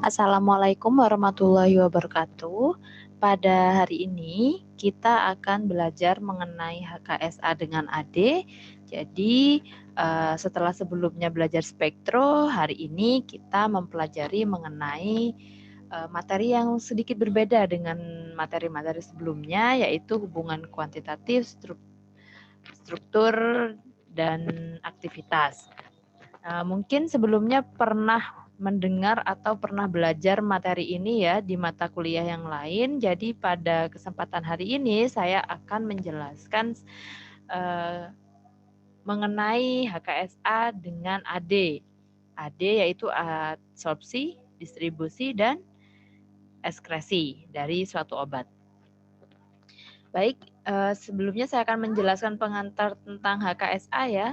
Assalamualaikum warahmatullahi wabarakatuh. Pada hari ini kita akan belajar mengenai HKSA dengan AD. Jadi setelah sebelumnya belajar spektro, hari ini kita mempelajari mengenai materi yang sedikit berbeda dengan materi-materi sebelumnya, yaitu hubungan kuantitatif, struktur, dan aktivitas. Mungkin sebelumnya pernah mendengar atau pernah belajar materi ini ya di mata kuliah yang lain. Jadi pada kesempatan hari ini saya akan menjelaskan mengenai HKSA dengan AD. AD yaitu absorpsi, distribusi, dan ekskresi dari suatu obat. Baik, sebelumnya saya akan menjelaskan pengantar tentang HKSA ya.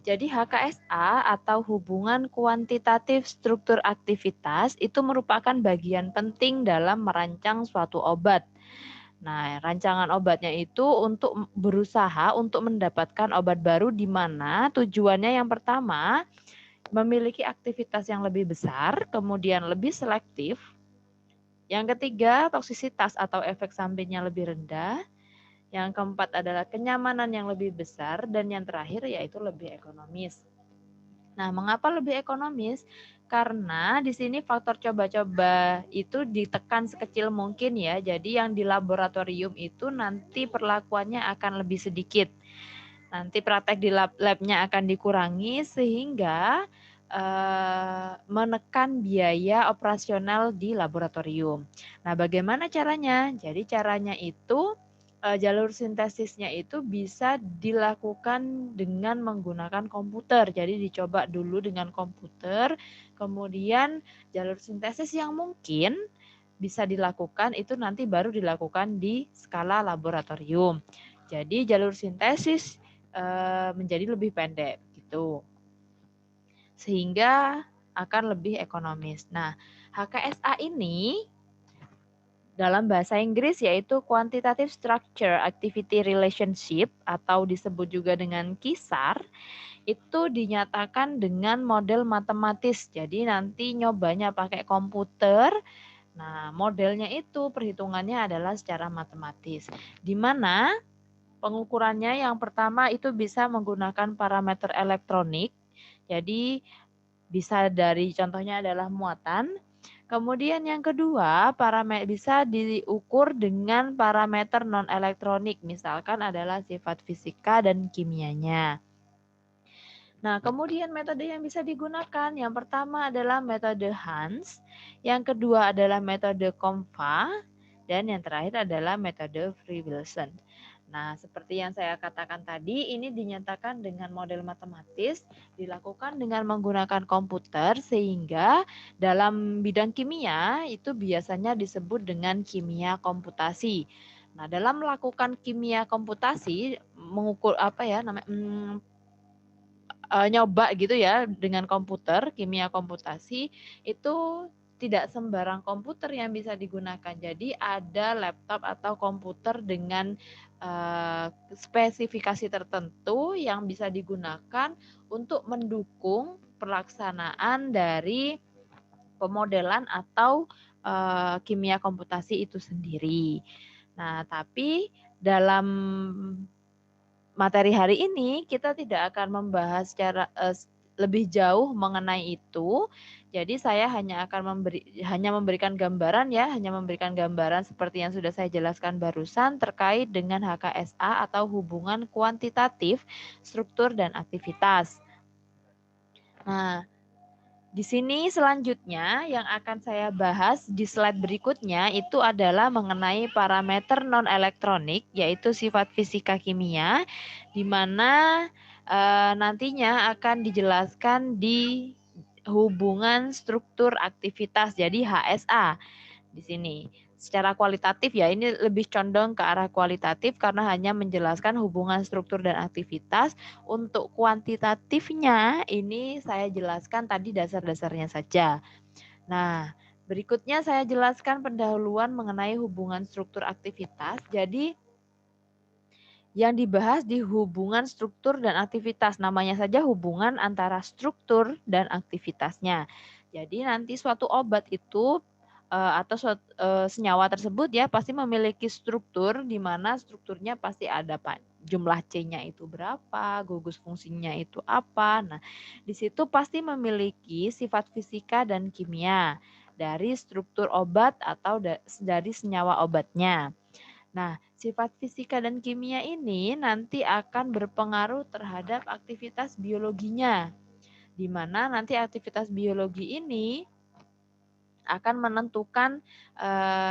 Jadi HKSA atau hubungan kuantitatif struktur aktivitas itu merupakan bagian penting dalam merancang suatu obat. Nah, rancangan obatnya itu untuk berusaha untuk mendapatkan obat baru di mana tujuannya yang pertama memiliki aktivitas yang lebih besar, kemudian lebih selektif. Yang ketiga, toksisitas atau efek sampingnya lebih rendah. Yang keempat adalah kenyamanan yang lebih besar, dan yang terakhir yaitu lebih ekonomis. Nah, mengapa lebih ekonomis? Karena di sini faktor coba-coba itu ditekan sekecil mungkin ya. Jadi yang di laboratorium itu nanti perlakuannya akan lebih sedikit. Nanti praktek di labnya akan dikurangi sehingga menekan biaya operasional di laboratorium. Nah, bagaimana caranya? Jadi caranya itu jalur sintesisnya itu bisa dilakukan dengan menggunakan komputer. Jadi dicoba dulu dengan komputer, kemudian jalur sintesis yang mungkin bisa dilakukan itu nanti baru dilakukan di skala laboratorium. Jadi jalur sintesis menjadi lebih pendek gitu. Sehingga akan lebih ekonomis. Nah, HKSA ini dalam bahasa Inggris yaitu Quantitative Structure Activity Relationship atau disebut juga dengan KISAR, itu dinyatakan dengan model matematis. Jadi nanti nyobanya pakai komputer. Nah, modelnya itu perhitungannya adalah secara matematis. Di mana pengukurannya yang pertama itu bisa menggunakan parameter elektronik. Jadi bisa dari contohnya adalah muatan. Kemudian yang kedua, bisa diukur dengan parameter non-elektronik, misalkan adalah sifat fisika dan kimianya. Nah, kemudian metode yang bisa digunakan, yang pertama adalah metode Hans, yang kedua adalah metode Compa, dan yang terakhir adalah metode Free-Wilson. Nah, seperti yang saya katakan tadi, ini dinyatakan dengan model matematis, dilakukan dengan menggunakan komputer, sehingga dalam bidang kimia itu biasanya disebut dengan kimia komputasi. Nah, dalam melakukan kimia komputasi, mengukur nyoba gitu ya dengan komputer, kimia komputasi itu tidak sembarang komputer yang bisa digunakan. Jadi ada laptop atau komputer dengan spesifikasi tertentu yang bisa digunakan untuk mendukung pelaksanaan dari pemodelan atau kimia komputasi itu sendiri. Nah, tapi dalam materi hari ini kita tidak akan membahas secara lebih jauh mengenai itu. Jadi saya hanya akan memberikan gambaran ya, hanya memberikan gambaran seperti yang sudah saya jelaskan barusan terkait dengan HKSA atau hubungan kuantitatif, struktur dan aktivitas. Nah, di sini selanjutnya yang akan saya bahas di slide berikutnya itu adalah mengenai parameter non-elektronik, yaitu sifat fisika kimia, di mana nantinya akan dijelaskan di hubungan struktur aktivitas, jadi HSA di sini. Secara kualitatif ya, ini lebih condong ke arah kualitatif karena hanya menjelaskan hubungan struktur dan aktivitas. Untuk kuantitatifnya ini saya jelaskan tadi dasar-dasarnya saja. Nah, berikutnya saya jelaskan pendahuluan mengenai hubungan struktur aktivitas. Jadi yang dibahas di hubungan struktur dan aktivitas, namanya saja hubungan antara struktur dan aktivitasnya. Jadi nanti suatu obat itu atau senyawa tersebut ya pasti memiliki struktur di mana strukturnya pasti ada jumlah C-nya itu berapa, gugus fungsinya itu apa. Nah, di situ pasti memiliki sifat fisika dan kimia dari struktur obat atau dari senyawa obatnya. Nah, sifat fisika dan kimia ini nanti akan berpengaruh terhadap aktivitas biologinya, di mana nanti aktivitas biologi ini akan menentukan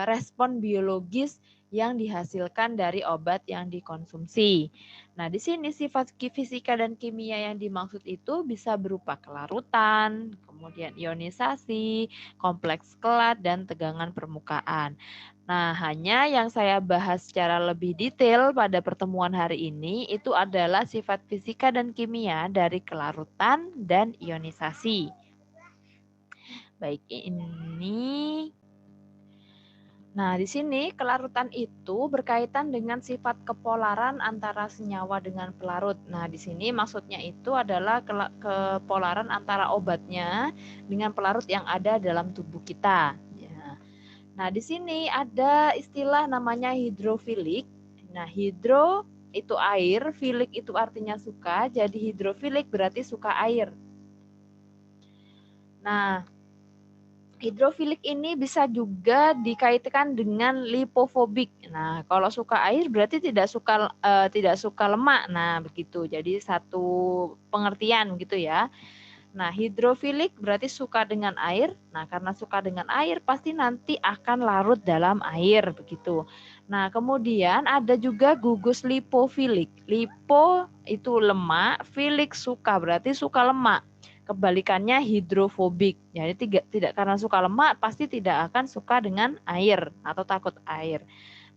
respon biologis yang dihasilkan dari obat yang dikonsumsi. Nah, di sini sifat fisika dan kimia yang dimaksud itu bisa berupa kelarutan, kemudian ionisasi, kompleks kelat, dan tegangan permukaan. Nah, hanya yang saya bahas secara lebih detail pada pertemuan hari ini itu adalah sifat fisika dan kimia dari kelarutan dan ionisasi. Baik, ini. Nah, di sini kelarutan itu berkaitan dengan sifat kepolaran antara senyawa dengan pelarut. Nah, di sini maksudnya itu adalah kepolaran antara obatnya dengan pelarut yang ada dalam tubuh kita. Ya. Nah, di sini ada istilah namanya hidrofilik. Nah, hidro itu air, filik itu artinya suka, jadi hidrofilik berarti suka air. Nah, hidrofilik ini bisa juga dikaitkan dengan lipofobik. Nah, kalau suka air berarti tidak suka lemak. Nah, begitu. Jadi satu pengertian gitu ya. Nah, hidrofilik berarti suka dengan air. Nah, karena suka dengan air pasti nanti akan larut dalam air begitu. Nah, kemudian ada juga gugus lipofilik. Lipo itu lemak, filik suka berarti suka lemak. Kebalikannya hidrofobik. Jadi tidak karena suka lemak pasti tidak akan suka dengan air atau takut air.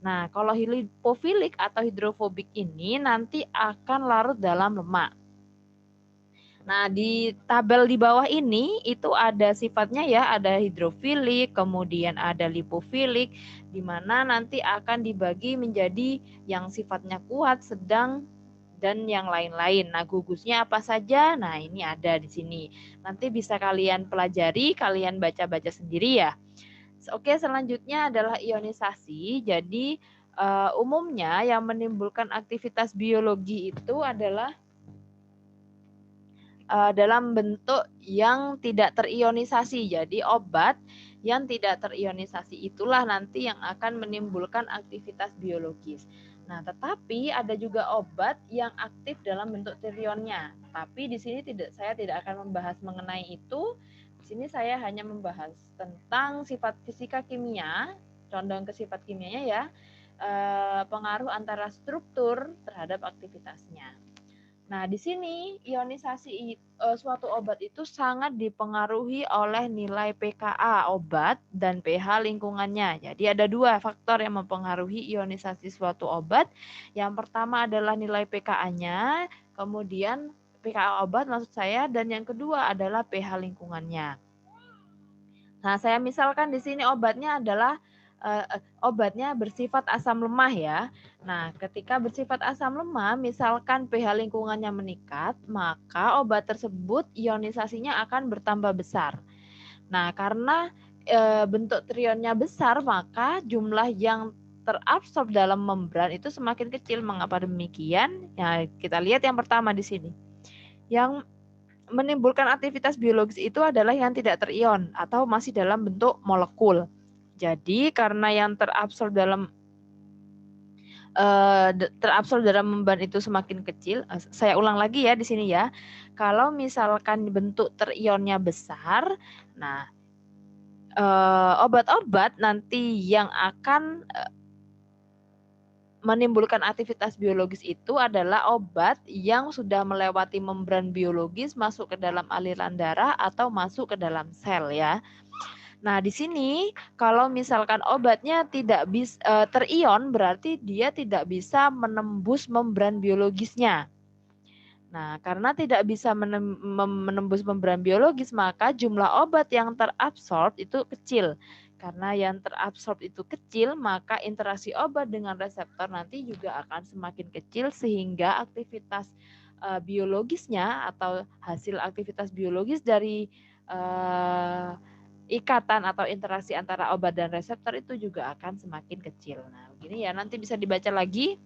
Nah, kalau lipofilik atau hidrofobik ini nanti akan larut dalam lemak. Nah, di tabel di bawah ini itu ada sifatnya ya, ada hidrofilik, kemudian ada lipofilik, di mana nanti akan dibagi menjadi yang sifatnya kuat, sedang, dan yang lain-lain. Nah, gugusnya apa saja? Nah, ini ada di sini. Nanti bisa kalian pelajari, kalian baca-baca sendiri ya. Oke, selanjutnya adalah ionisasi. Jadi, umumnya yang menimbulkan aktivitas biologi itu adalah dalam bentuk yang tidak terionisasi. Jadi obat yang tidak terionisasi itulah nanti yang akan menimbulkan aktivitas biologis. Nah, tetapi ada juga obat yang aktif dalam bentuk trionnya. Tapi di sini saya tidak akan membahas mengenai itu. Di sini saya hanya membahas tentang sifat fisika kimia, condong ke sifat kimianya ya, pengaruh antara struktur terhadap aktivitasnya. Nah, di sini ionisasi suatu obat itu sangat dipengaruhi oleh nilai pKa obat dan pH lingkungannya. Jadi ada dua faktor yang mempengaruhi ionisasi suatu obat. Yang pertama adalah nilai pKa-nya, kemudian pKa obat maksud saya, dan yang kedua adalah pH lingkungannya. Nah, saya misalkan di sini obatnya adalah obatnya bersifat asam lemah ya. Nah, ketika bersifat asam lemah, misalkan pH lingkungannya meningkat, maka obat tersebut ionisasinya akan bertambah besar. Nah, karena bentuk trionnya besar, maka jumlah yang terabsorb dalam membran itu semakin kecil. Mengapa demikian? Ya, kita lihat yang pertama di sini. Yang menimbulkan aktivitas biologis itu adalah yang tidak terion atau masih dalam bentuk molekul. Jadi karena yang terabsorb dalam membran itu semakin kecil, saya ulang lagi ya di sini ya. Kalau misalkan bentuk terionnya besar, nah obat-obat nanti yang akan menimbulkan aktivitas biologis itu adalah obat yang sudah melewati membran biologis masuk ke dalam aliran darah atau masuk ke dalam sel ya. Nah, di sini kalau misalkan obatnya tidak bisa terion berarti dia tidak bisa menembus membran biologisnya. Nah, karena tidak bisa menembus membran biologis, maka jumlah obat yang terabsorb itu kecil. Karena yang terabsorb itu kecil, maka interaksi obat dengan reseptor nanti juga akan semakin kecil sehingga aktivitas biologisnya atau hasil aktivitas biologis dari ikatan atau interaksi antara obat dan reseptor itu juga akan semakin kecil. Nah, begini ya, nanti bisa dibaca lagi.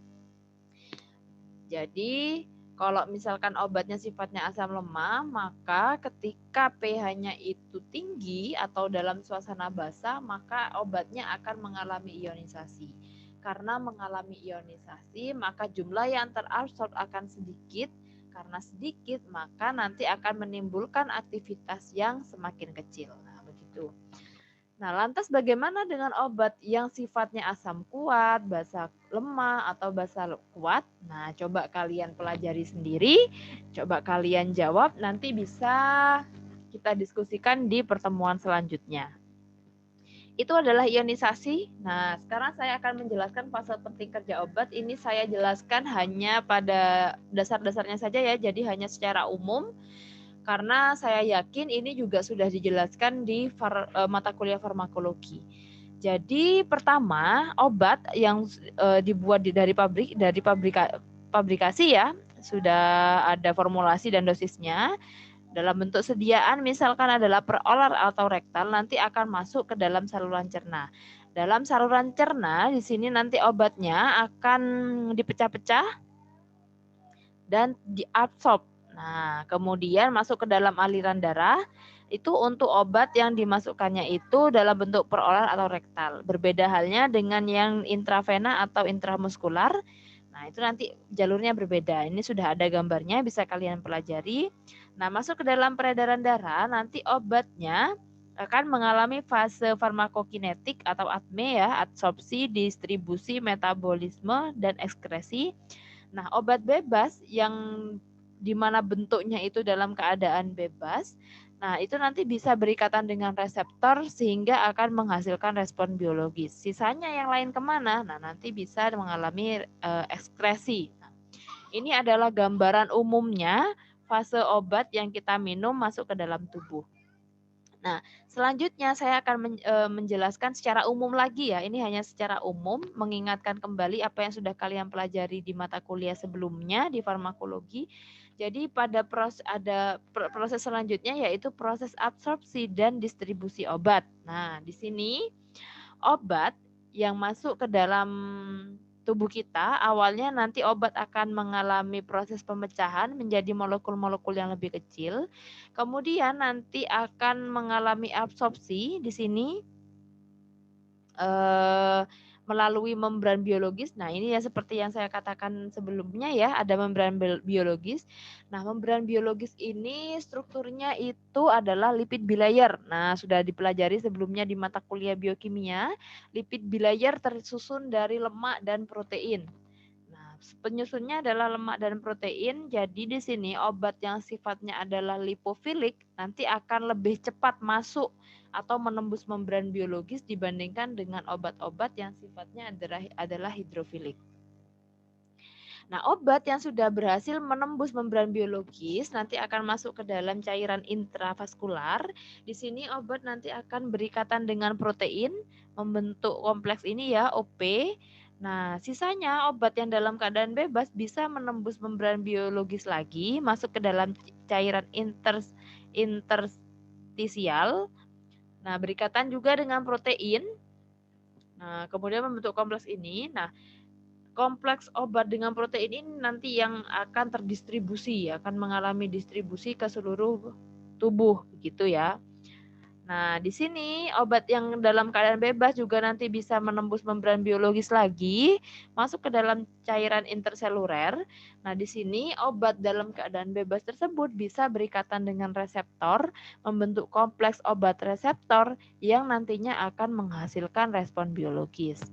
Jadi, kalau misalkan obatnya sifatnya asam lemah, maka ketika pH-nya itu tinggi atau dalam suasana basah, maka obatnya akan mengalami ionisasi. Karena mengalami ionisasi, maka jumlah yang terabsorb akan sedikit. Karena sedikit, maka nanti akan menimbulkan aktivitas yang semakin kecil. Nah, begitu. Nah, lantas bagaimana dengan obat yang sifatnya asam kuat, basa lemah, atau basa kuat? Nah, coba kalian pelajari sendiri, coba kalian jawab, nanti bisa kita diskusikan di pertemuan selanjutnya. Itu adalah ionisasi. Nah, sekarang saya akan menjelaskan fase penting kerja obat. Ini saya jelaskan hanya pada dasar-dasarnya saja ya, jadi hanya secara umum. Karena saya yakin ini juga sudah dijelaskan di mata kuliah farmakologi. Jadi pertama, obat yang dibuat dari pabrikasi ya, sudah ada formulasi dan dosisnya. Dalam bentuk sediaan misalkan adalah perolar atau rektal, nanti akan masuk ke dalam saluran cerna. Dalam saluran cerna di sini nanti obatnya akan dipecah-pecah dan diabsorb. Nah, kemudian masuk ke dalam aliran darah. Itu untuk obat yang dimasukkannya itu dalam bentuk perolar atau rektal. Berbeda halnya dengan yang intravena atau intramuskular. Nah, itu nanti jalurnya berbeda. Ini sudah ada gambarnya, bisa kalian pelajari. Nah, masuk ke dalam peredaran darah, nanti obatnya akan mengalami fase farmakokinetik atau ATME ya, absorpsi, distribusi, metabolisme, dan ekskresi. Nah, obat bebas yang di mana bentuknya itu dalam keadaan bebas, nah itu nanti bisa berikatan dengan reseptor sehingga akan menghasilkan respon biologis. Sisanya yang lain kemana? Nah, nanti bisa mengalami ekskresi. Nah, ini adalah gambaran umumnya fase obat yang kita minum masuk ke dalam tubuh. Nah, selanjutnya saya akan menjelaskan secara umum lagi ya. Ini hanya secara umum, mengingatkan kembali apa yang sudah kalian pelajari di mata kuliah sebelumnya di farmakologi. Jadi pada proses selanjutnya yaitu proses absorpsi dan distribusi obat. Nah, di sini obat yang masuk ke dalam tubuh kita, awalnya nanti obat akan mengalami proses pemecahan menjadi molekul-molekul yang lebih kecil. Kemudian nanti akan mengalami absorpsi di sini melalui membran biologis. Nah, ini ya seperti yang saya katakan sebelumnya ya, ada membran biologis. Nah, membran biologis ini strukturnya itu adalah lipid bilayer. Nah, sudah dipelajari sebelumnya di mata kuliah biokimia. Lipid bilayer tersusun dari lemak dan protein. Nah, penyusunnya adalah lemak dan protein. Jadi di sini obat yang sifatnya adalah lipofilik nanti akan lebih cepat masuk atau menembus membran biologis dibandingkan dengan obat-obat yang sifatnya adalah hidrofilik. Nah, obat yang sudah berhasil menembus membran biologis nanti akan masuk ke dalam cairan intravaskular. Di sini obat nanti akan berikatan dengan protein, membentuk kompleks ini ya, OP. Nah, sisanya obat yang dalam keadaan bebas bisa menembus membran biologis lagi, masuk ke dalam cairan interstisial. Nah, berikatan juga dengan protein. Nah, kemudian membentuk kompleks ini. Nah, kompleks obat dengan protein ini nanti yang akan terdistribusi, akan mengalami distribusi ke seluruh tubuh, begitu ya. Nah, di sini obat yang dalam keadaan bebas juga nanti bisa menembus membran biologis lagi, masuk ke dalam cairan interseluler. Nah, di sini obat dalam keadaan bebas tersebut bisa berikatan dengan reseptor, membentuk kompleks obat reseptor yang nantinya akan menghasilkan respon biologis.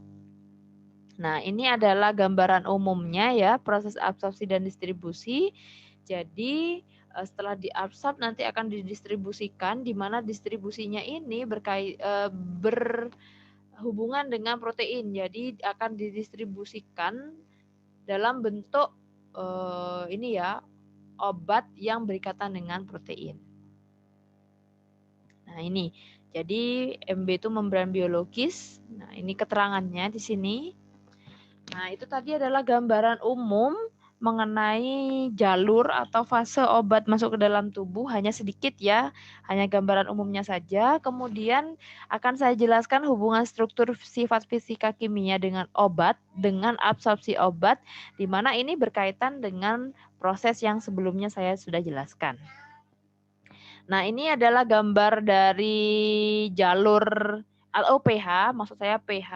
Nah, ini adalah gambaran umumnya ya, proses absorpsi dan distribusi. Jadi, setelah diabsorb nanti akan didistribusikan, di mana distribusinya ini berhubungan dengan protein. Jadi akan didistribusikan dalam bentuk ini ya, obat yang berikatan dengan protein. Nah, ini. Jadi MB itu membran biologis. Nah, ini keterangannya di sini. Nah, itu tadi adalah gambaran umum mengenai jalur atau fase obat masuk ke dalam tubuh hanya sedikit ya, hanya gambaran umumnya saja. Kemudian akan saya jelaskan hubungan struktur sifat fisika kimia dengan obat, dengan absorpsi obat, di mana ini berkaitan dengan proses yang sebelumnya saya sudah jelaskan. Nah, ini adalah gambar dari jalur LOPH, maksud saya pH,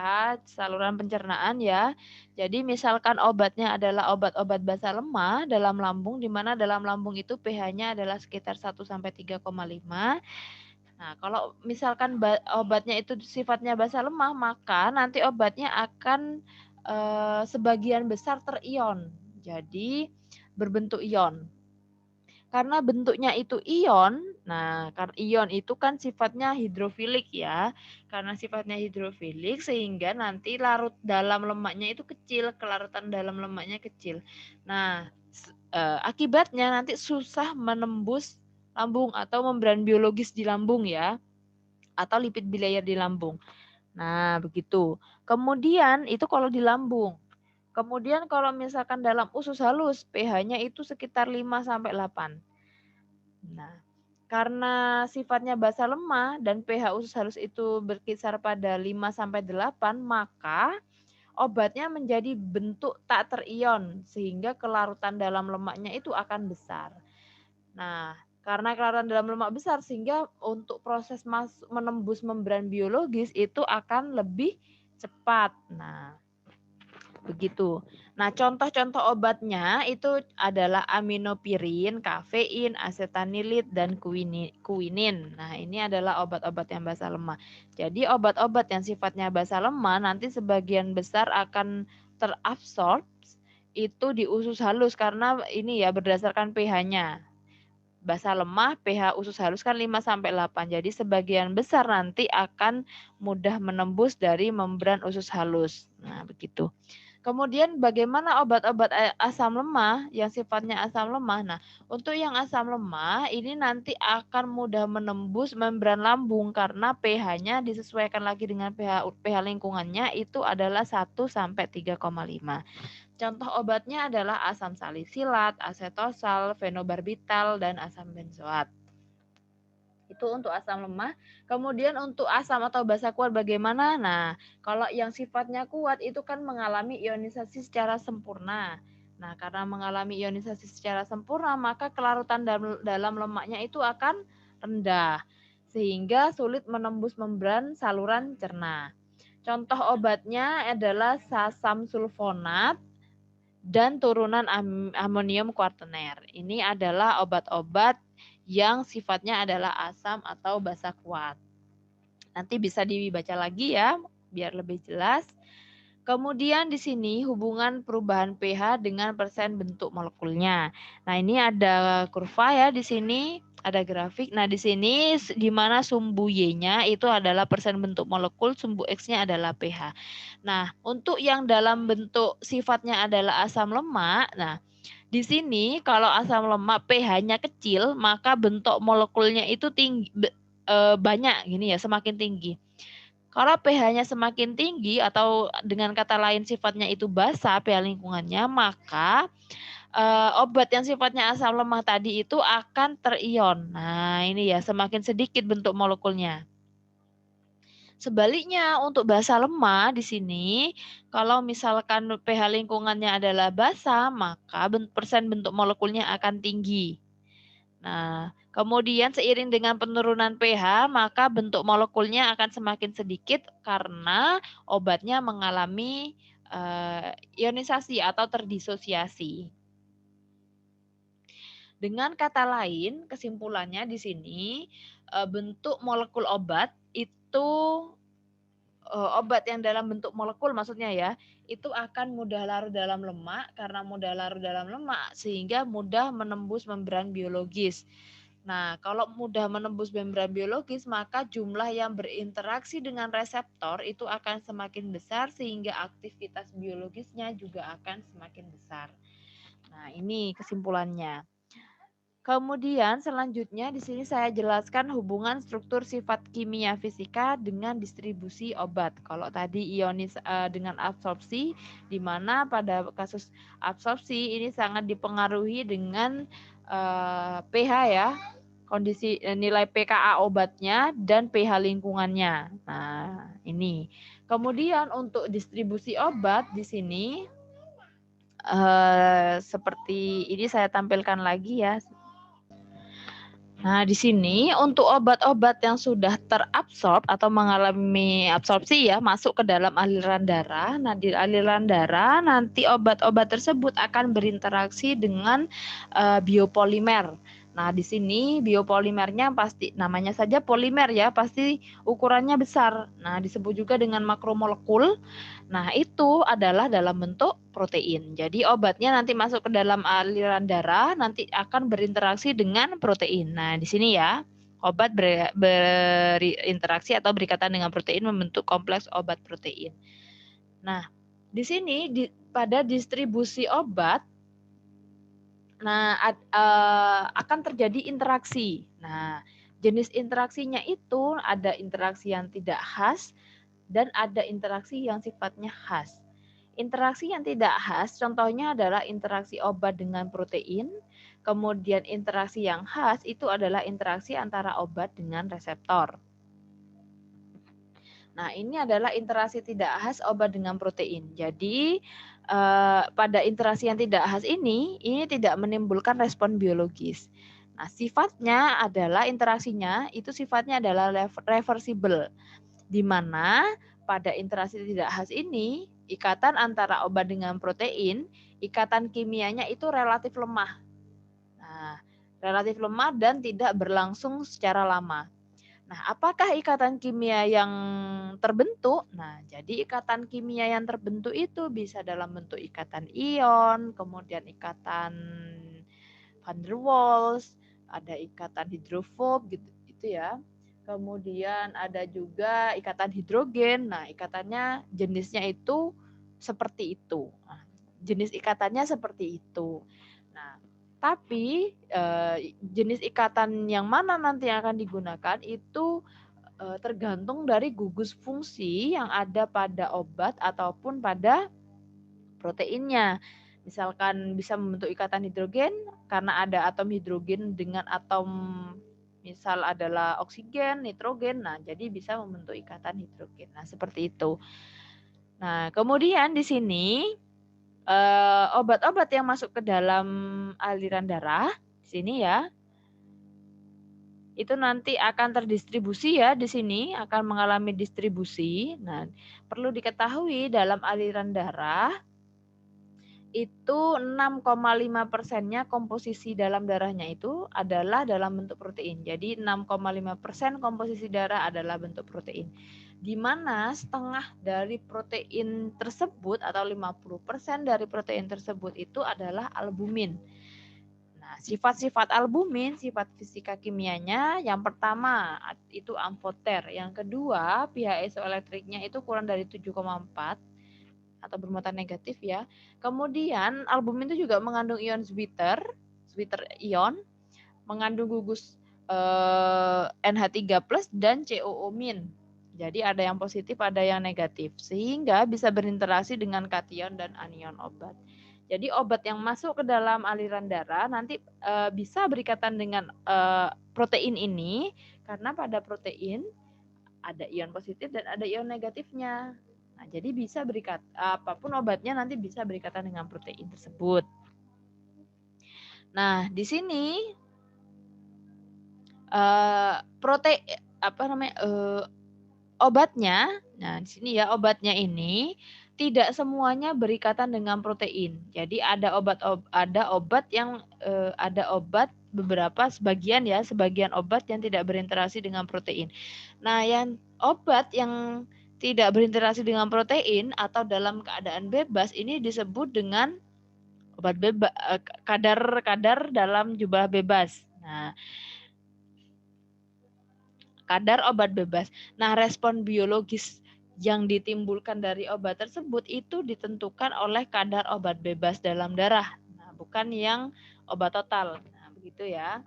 saluran pencernaan ya. Jadi misalkan obatnya adalah obat-obat basa lemah dalam lambung, di mana dalam lambung itu pH-nya adalah sekitar 1 sampai 3,5. Nah, kalau misalkan obatnya itu sifatnya basa lemah, maka nanti obatnya akan sebagian besar terion. Jadi berbentuk ion. Karena bentuknya itu ion, nah ion itu kan sifatnya hidrofilik ya. Karena sifatnya hidrofilik sehingga nanti larut dalam lemaknya itu kecil, kelarutan dalam lemaknya kecil. Nah, akibatnya nanti susah menembus lambung atau membran biologis di lambung ya, atau lipid bilayer di lambung. Nah, begitu. Kemudian itu kalau di lambung. Kemudian kalau misalkan dalam usus halus, pH-nya itu sekitar 5 sampai 8. Nah, karena sifatnya basa lemah dan pH usus halus itu berkisar pada 5 sampai 8, maka obatnya menjadi bentuk tak terion sehingga kelarutan dalam lemaknya itu akan besar. Nah, karena kelarutan dalam lemak besar sehingga untuk proses menembus membran biologis itu akan lebih cepat. Nah, begitu. Nah, contoh-contoh obatnya itu adalah aminopirin, kafein, asetanilit, dan kuinin. Nah, ini adalah obat-obat yang basa lemah. Jadi, obat-obat yang sifatnya basa lemah nanti sebagian besar akan terabsorb itu di usus halus karena ini ya berdasarkan pH-nya. Basa lemah, pH usus halus kan 5 sampai 8. Jadi sebagian besar nanti akan mudah menembus dari membran usus halus. Nah, begitu. Kemudian bagaimana obat-obat asam lemah yang sifatnya asam lemah? Nah, untuk yang asam lemah ini nanti akan mudah menembus membran lambung karena pH-nya disesuaikan lagi dengan pH lingkungannya itu adalah 1 sampai 3,5. Contoh obatnya adalah asam salisilat, asetosal, fenobarbital, dan asam benzoat. Itu untuk asam lemah. Kemudian untuk asam atau basa kuat bagaimana? Nah, kalau yang sifatnya kuat itu kan mengalami ionisasi secara sempurna. Nah, karena mengalami ionisasi secara sempurna, maka kelarutan dalam lemaknya itu akan rendah. Sehingga sulit menembus membran saluran cerna. Contoh obatnya adalah sasam sulfonat dan turunan amonium kuartener. Ini adalah obat-obat yang sifatnya adalah asam atau basa kuat. Nanti bisa dibaca lagi ya, biar lebih jelas. Kemudian di sini hubungan perubahan pH dengan persen bentuk molekulnya. Nah, ini ada kurva ya di sini, ada grafik. Nah, di sini di mana sumbu Y-nya itu adalah persen bentuk molekul, sumbu X-nya adalah pH. Nah, untuk yang dalam bentuk sifatnya adalah asam lemak, nah di sini kalau asam lemak pH-nya kecil, maka bentuk molekulnya itu tinggi banyak gini ya, semakin tinggi. Kalau pH-nya semakin tinggi atau dengan kata lain sifatnya itu basa pH lingkungannya, maka obat yang sifatnya asam lemah tadi itu akan terion. Nah, ini ya semakin sedikit bentuk molekulnya. Sebaliknya untuk basa lemah di sini, kalau misalkan pH lingkungannya adalah basa, maka persen bentuk molekulnya akan tinggi. Nah, kemudian seiring dengan penurunan pH, maka bentuk molekulnya akan semakin sedikit karena obatnya mengalami ionisasi atau terdisosiasi. Dengan kata lain, kesimpulannya di sini bentuk molekul obat itu obat yang dalam bentuk molekul maksudnya ya, itu akan mudah larut dalam lemak karena mudah larut dalam lemak sehingga mudah menembus membran biologis. Nah, kalau mudah menembus membran biologis, maka jumlah yang berinteraksi dengan reseptor itu akan semakin besar sehingga aktivitas biologisnya juga akan semakin besar. Nah, ini kesimpulannya. Kemudian selanjutnya di sini saya jelaskan hubungan struktur sifat kimia fisika dengan distribusi obat. Kalau tadi dengan absorpsi, di mana pada kasus absorpsi ini sangat dipengaruhi dengan pH ya, kondisi nilai pKa obatnya dan pH lingkungannya. Nah, ini. Kemudian untuk distribusi obat di sini seperti ini saya tampilkan lagi ya. Nah, di sini untuk obat-obat yang sudah terabsorb atau mengalami absorpsi ya, masuk ke dalam aliran darah. Nah, di aliran darah nanti obat-obat tersebut akan berinteraksi dengan biopolimer. Nah, di sini biopolimernya pasti namanya saja polimer ya, pasti ukurannya besar. Nah, disebut juga dengan makromolekul. Nah, itu adalah dalam bentuk protein. Jadi obatnya nanti masuk ke dalam aliran darah, nanti akan berinteraksi dengan protein. Nah, di sini ya, obat berinteraksi atau berikatan dengan protein membentuk kompleks obat protein. Nah, di sini pada distribusi obat, nah akan terjadi interaksi. Nah, jenis interaksinya itu ada interaksi yang tidak khas dan ada interaksi yang sifatnya khas. Interaksi yang tidak khas contohnya adalah interaksi obat dengan protein, kemudian interaksi yang khas itu adalah interaksi antara obat dengan reseptor. Nah, ini adalah interaksi tidak khas obat dengan protein. Jadi, pada interaksi yang tidak khas ini tidak menimbulkan respon biologis. Nah, sifatnya adalah interaksinya itu sifatnya adalah reversible, di mana pada interaksi tidak khas ini, ikatan antara obat dengan protein, ikatan kimianya itu relatif lemah. Nah, relatif lemah dan tidak berlangsung secara lama. Nah, apakah ikatan kimia yang terbentuk? Nah, jadi ikatan kimia yang terbentuk itu bisa dalam bentuk ikatan ion, kemudian ikatan van der Waals, ada ikatan hidrofob gitu ya. Kemudian ada juga ikatan hidrogen. Nah, ikatannya jenisnya itu seperti itu. Nah, jenis ikatannya seperti itu. Nah, tapi jenis ikatan yang mana nanti yang akan digunakan itu tergantung dari gugus fungsi yang ada pada obat ataupun pada proteinnya. Misalkan bisa membentuk ikatan hidrogen karena ada atom hidrogen dengan atom misal adalah oksigen, nitrogen. Nah, jadi bisa membentuk ikatan hidrogen. Nah, seperti itu. Nah, kemudian di sini obat-obat yang masuk ke dalam aliran darah di sini ya, itu nanti akan terdistribusi ya di sini, akan mengalami distribusi. Nah, perlu diketahui dalam aliran darah itu 6,5%-nya komposisi dalam darahnya itu adalah dalam bentuk protein. Jadi 6,5% komposisi darah adalah bentuk protein. Di mana setengah dari protein tersebut atau 50% dari protein tersebut itu adalah albumin. Nah, sifat-sifat albumin, sifat fisika kimianya, yang pertama itu amfoter, yang kedua pH isoelektriknya itu kurang dari 7,4 atau bermuatan negatif ya. Kemudian albumin itu juga mengandung ion Zwitter ion, mengandung gugus NH3+ dan COO-. Jadi ada yang positif, ada yang negatif, sehingga bisa berinteraksi dengan kation dan anion obat. Jadi obat yang masuk ke dalam aliran darah nanti bisa berikatan dengan protein ini karena pada protein ada ion positif dan ada ion negatifnya. Nah, jadi bisa apapun obatnya nanti bisa berikatan dengan protein tersebut. Nah, di sini obatnya, nah di sini ya obatnya ini tidak semuanya berikatan dengan protein. Jadi ada obat yang ada obat beberapa sebagian obat yang tidak berinteraksi dengan protein. Nah, yang obat yang tidak berinteraksi dengan protein atau dalam keadaan bebas ini disebut dengan obat bebas, kadar dalam jumlah bebas. Nah, kadar obat bebas. Nah, respon biologis yang ditimbulkan dari obat tersebut itu ditentukan oleh kadar obat bebas dalam darah. Nah, bukan yang obat total. Nah, Begitu ya.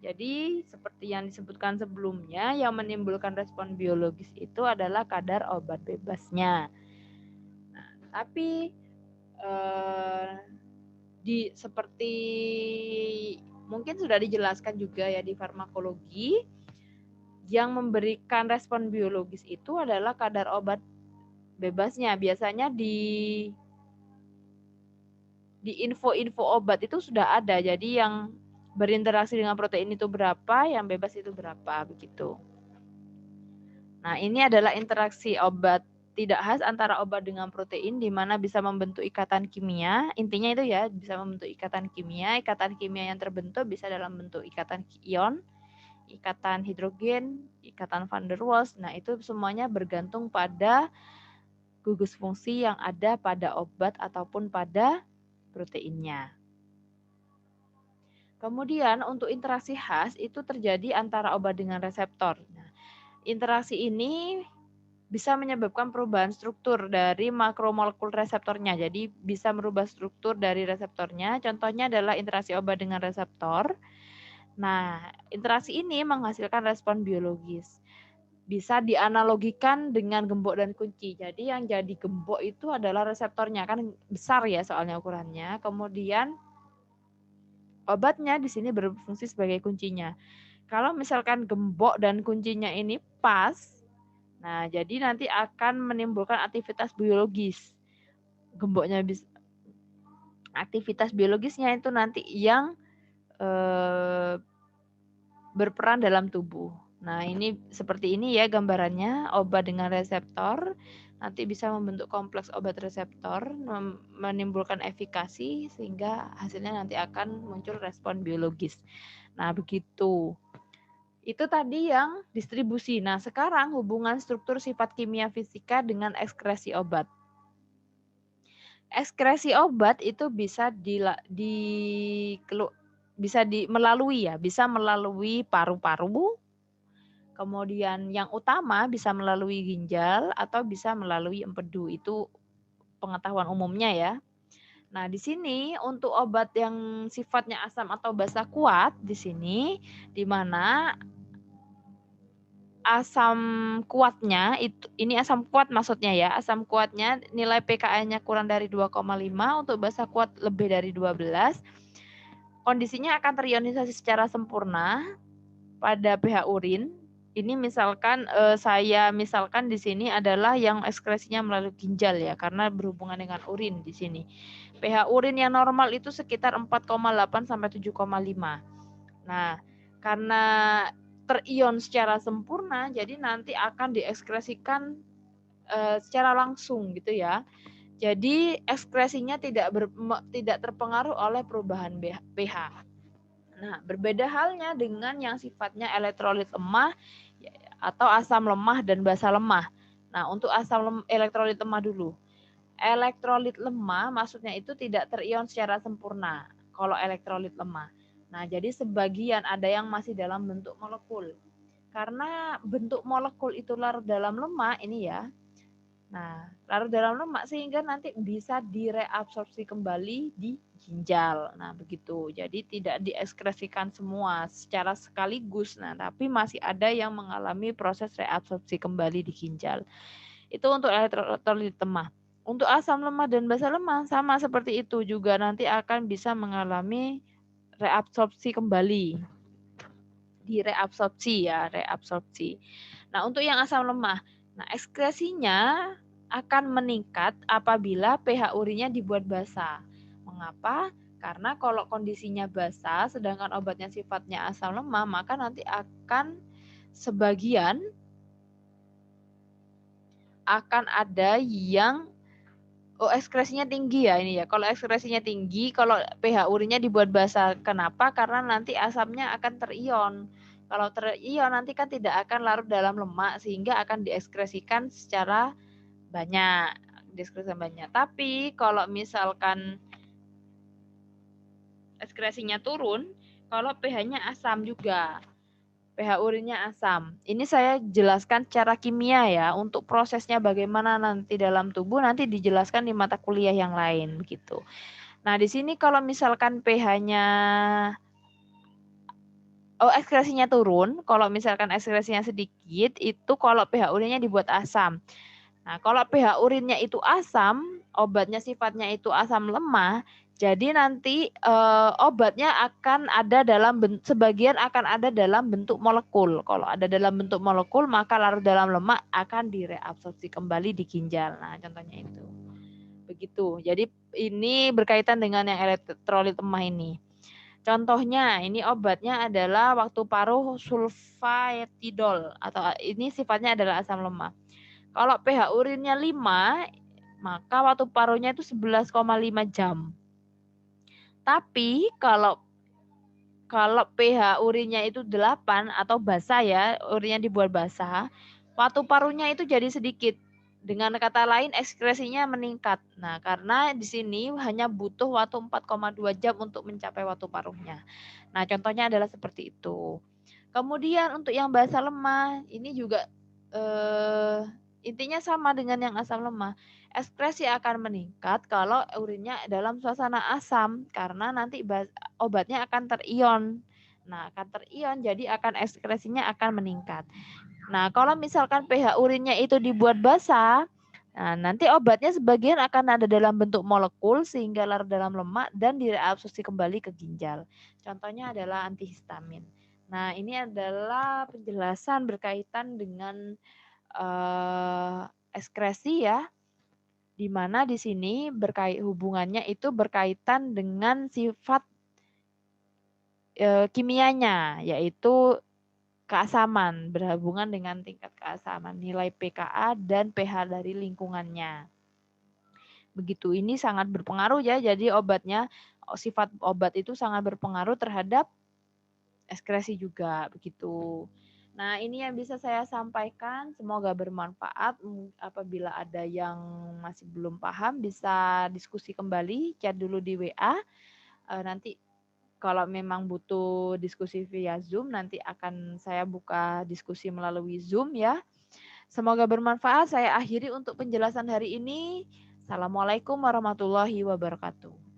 Jadi seperti yang disebutkan sebelumnya, yang menimbulkan respon biologis itu adalah kadar obat bebasnya. Nah, tapi seperti mungkin sudah dijelaskan juga ya di farmakologi, yang memberikan respon biologis itu adalah kadar obat bebasnya. Biasanya di info-info obat itu sudah ada. Jadi yang berinteraksi dengan protein itu berapa, yang bebas itu berapa, begitu. Nah, ini adalah interaksi obat tidak khas antara obat dengan protein, di mana bisa membentuk ikatan kimia. Intinya itu ya, bisa membentuk ikatan kimia. Ikatan kimia yang terbentuk bisa dalam bentuk ikatan ion, ikatan hidrogen, ikatan van der Waals. Nah, itu semuanya bergantung pada gugus fungsi yang ada pada obat ataupun pada proteinnya. Kemudian untuk interaksi khas itu terjadi antara obat dengan reseptor. Nah, interaksi ini bisa menyebabkan perubahan struktur dari makromolekul reseptornya. Jadi bisa merubah struktur dari reseptornya. Contohnya adalah interaksi obat dengan reseptor. Nah, interaksi ini menghasilkan respon biologis. Bisa dianalogikan dengan gembok dan kunci. Jadi yang jadi gembok itu adalah reseptornya, kan besar ya soalnya ukurannya. Kemudian obatnya di sini berfungsi sebagai kuncinya. Kalau misalkan gembok dan kuncinya ini pas, nah jadi nanti akan menimbulkan aktivitas biologis. Gemboknya bisa, aktivitas biologisnya itu nanti yang berperan dalam tubuh. Nah, ini seperti ini ya gambarannya, obat dengan reseptor nanti bisa membentuk kompleks obat reseptor, menimbulkan efikasi sehingga hasilnya nanti akan muncul respon biologis. Nah, begitu. Itu tadi yang distribusi. Nah, sekarang hubungan struktur sifat kimia fisika dengan ekskresi obat. Ekskresi obat itu bisa melalui paru-paru. Kemudian yang utama bisa melalui ginjal atau bisa melalui empedu. Itu pengetahuan umumnya ya. Nah, di sini untuk obat yang sifatnya asam atau basa kuat di sini, di mana asam kuatnya ini asam kuat maksudnya ya, asam kuatnya nilai pKa-nya kurang dari 2,5, untuk basa kuat lebih dari 12. Kondisinya akan terionisasi secara sempurna pada pH urin. Ini misalkan saya misalkan di sini adalah yang ekskresinya melalui ginjal ya, karena berhubungan dengan urin di sini. pH urin yang normal itu sekitar 4,8 sampai 7,5. Nah, karena terion secara sempurna, jadi nanti akan diekskresikan secara langsung gitu ya. Jadi ekskresinya tidak terpengaruh oleh perubahan pH. Nah, berbeda halnya dengan yang sifatnya elektrolit lemah atau asam lemah dan basa lemah. Nah, untuk elektrolit lemah dulu. Elektrolit lemah maksudnya itu tidak terion secara sempurna kalau elektrolit lemah. Nah, jadi sebagian ada yang masih dalam bentuk molekul. Karena bentuk molekul itu larut dalam lemak ini ya. Nah, larut dalam lemak sehingga nanti bisa direabsorpsi kembali di ginjal. Nah, begitu. Jadi tidak diekskresikan semua secara sekaligus. Nah, tapi masih ada yang mengalami proses reabsorpsi kembali di ginjal. Itu untuk elektrolit lemah. Untuk asam lemah dan basa lemah sama seperti itu juga nanti akan bisa mengalami reabsorpsi kembali. Direabsorpsi ya, reabsorpsi. Nah, untuk yang asam lemah, nah ekskresinya akan meningkat apabila pH urinnya dibuat basa. Mengapa? Karena kalau kondisinya basa sedangkan obatnya sifatnya asam lemah, maka nanti akan sebagian akan ada yang ekskresinya tinggi ya ini ya. Kalau ekskresinya tinggi, kalau pH urinnya dibuat basa. Kenapa? Karena nanti asamnya akan terion. Kalau terion nanti kan tidak akan larut dalam lemak sehingga akan diekskresikan secara banyak. Tapi kalau misalkan ekskresinya turun, kalau pH-nya asam juga. pH urinnya asam. Ini saya jelaskan secara kimia ya, untuk prosesnya bagaimana nanti dalam tubuh nanti dijelaskan di mata kuliah yang lain begitu. Nah, di sini kalau misalkan pH-nya ekskresinya turun, kalau misalkan ekskresinya sedikit, itu kalau pH urinnya dibuat asam. Nah, kalau pH urinnya itu asam, obatnya sifatnya itu asam lemah, jadi nanti obatnya akan ada sebagian akan ada dalam bentuk molekul. Kalau ada dalam bentuk molekul, maka larut dalam lemak akan direabsorpsi kembali di ginjal. Nah, contohnya itu. Begitu. Jadi ini berkaitan dengan yang elektrolit lemah ini. Contohnya, ini obatnya adalah waktu paruh sulfatidol atau ini sifatnya adalah asam lemah. Kalau pH urinnya 5, maka waktu paruhnya itu 11,5 jam. Tapi kalau pH urinnya itu 8 atau basah ya, urinnya dibuat basah, waktu paruhnya itu jadi sedikit. Dengan kata lain ekskresinya meningkat. Nah, karena di sini hanya butuh waktu 4,2 jam untuk mencapai waktu paruhnya. Nah, contohnya adalah seperti itu. Kemudian untuk yang basah lemah, ini juga intinya sama dengan yang asam lemah. Ekskresi akan meningkat kalau urinnya dalam suasana asam karena nanti obatnya akan terion. Nah, akan terion jadi akan ekskresinya akan meningkat. Nah, kalau misalkan pH urinnya itu dibuat basah, nah nanti obatnya sebagian akan ada dalam bentuk molekul sehingga larut dalam lemak dan direabsorpsi kembali ke ginjal. Contohnya adalah antihistamin. Nah, ini adalah penjelasan berkaitan dengan ekskresi ya, di mana di sini hubungannya itu berkaitan dengan sifat kimianya, yaitu keasaman, berhubungan dengan tingkat keasaman, nilai pKa dan pH dari lingkungannya. Begitu, ini sangat berpengaruh ya, jadi sifat obat itu sangat berpengaruh terhadap ekskresi juga, begitu. Nah, ini yang bisa saya sampaikan, semoga bermanfaat. Apabila ada yang masih belum paham, bisa diskusi kembali, chat dulu di WA. Nanti kalau memang butuh diskusi via Zoom, nanti akan saya buka diskusi melalui Zoom ya. Semoga bermanfaat. Saya akhiri untuk penjelasan hari ini. Assalamualaikum warahmatullahi wabarakatuh.